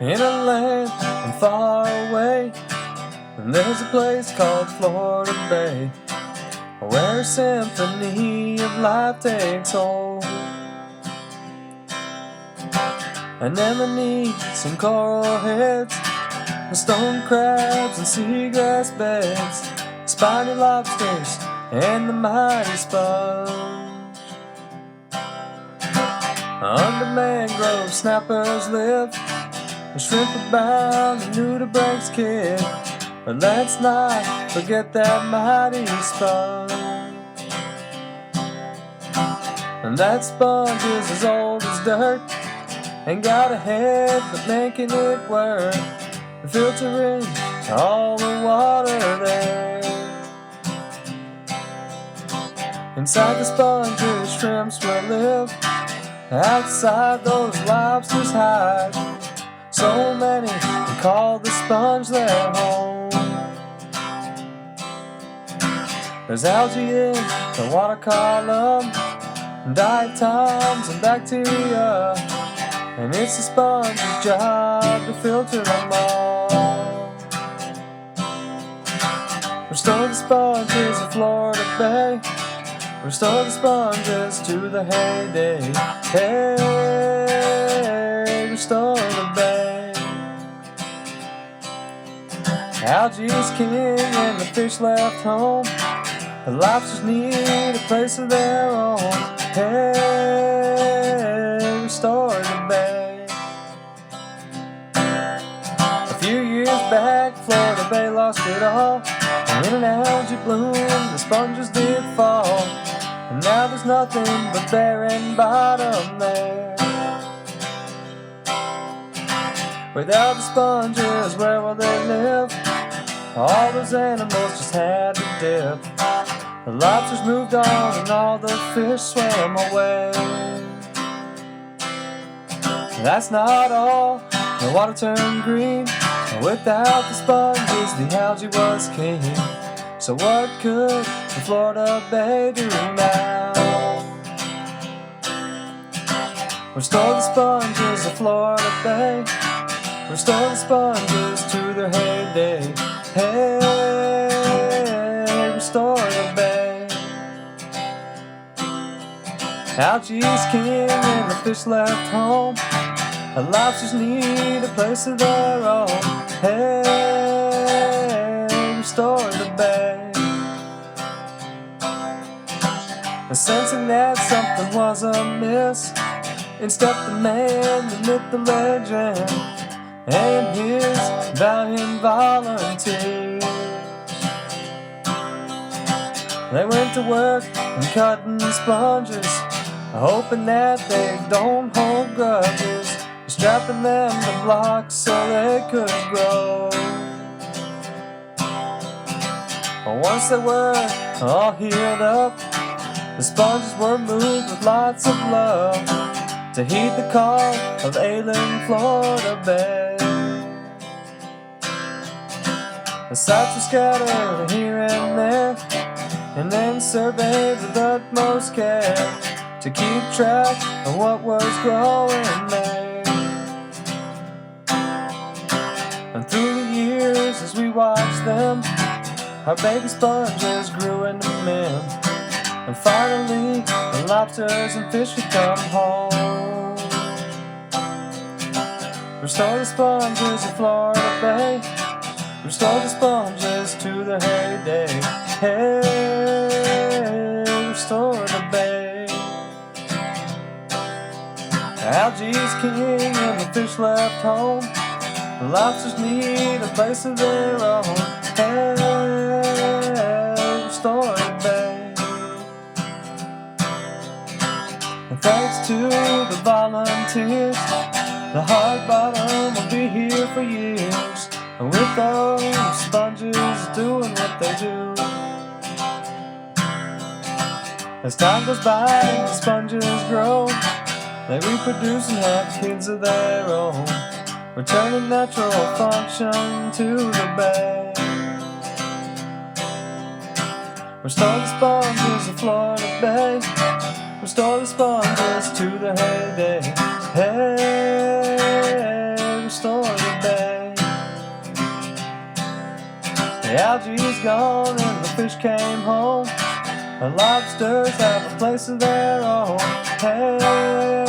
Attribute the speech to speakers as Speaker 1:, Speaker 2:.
Speaker 1: in a land far away. And there's a place called Florida Bay, where a symphony of life takes hold. Anemones and coral heads, and stone crabs and seagrass beds, spiny lobsters and the mighty sponge. Under mangrove snappers live, and shrimp abound and nudibranchs kid. But let's not forget that mighty sponge. And that sponge is as old as dirt, ain't got a head but making it work, filtering all the water there. Inside the sponges shrimps will live, outside those lobsters hide. So many call the sponge their home. There's algae in the water column, diatoms and bacteria, and it's the sponge's job to filter them all. Restore the sponges of Florida Bay, restore the sponges to the heyday. Hey, restore the bay. Algae's king and the fish left home, the lobsters need a place of their own. Hey, restore the bay. A few years back, Florida Bay lost it all. In an algae bloom, the sponges did fall, and now there's nothing but barren bottom there. Without the sponges, where will they live? All those animals just had to dip. The lobsters moved on and all the fish swam away. That's not all, the water turned green. Without the sponges, the algae was king. So what could the Florida Bay do now? Restore the sponges of Florida Bay, restore the sponges to their heyday. Hey, restore the bay. Algae's king and the fish left home, the lobsters need a place of their own. Hey, restore the bay. And sensing that something was amiss, in stepped the man, the myth, the legend, and his valiant volunteers. They went to work and cutting sponges, hoping that they don't hold grudges, strapping them to blocks so they could grow. But once they were all healed up, the sponges were moved with lots of love to heed the call of ailing Florida Bay. The sites were scattered here and there, and then surveyed with utmost care to keep track of what was growing there. And through the years, as we watched them, our baby sponges grew into men, and finally the lobsters and fish could come home. Restore the sponges of Florida Bay, restore the sponges to their heyday. Hey, restore the bay. Algae's king and the fish left home, the lobsters need a place of their own. Hey, restore the bay. And thanks to the volunteers, the hard bottom will be here for years, and with those sponges doing what they do. As time goes by and the sponges grow, they reproduce and have kids of their own, returning natural function to the bay. Restore the sponges of Florida Bay, restore the sponges to their heyday. Hey, restore or the bay. The algae's gone and the fish came home. The lobsters have a place of their own. Hey,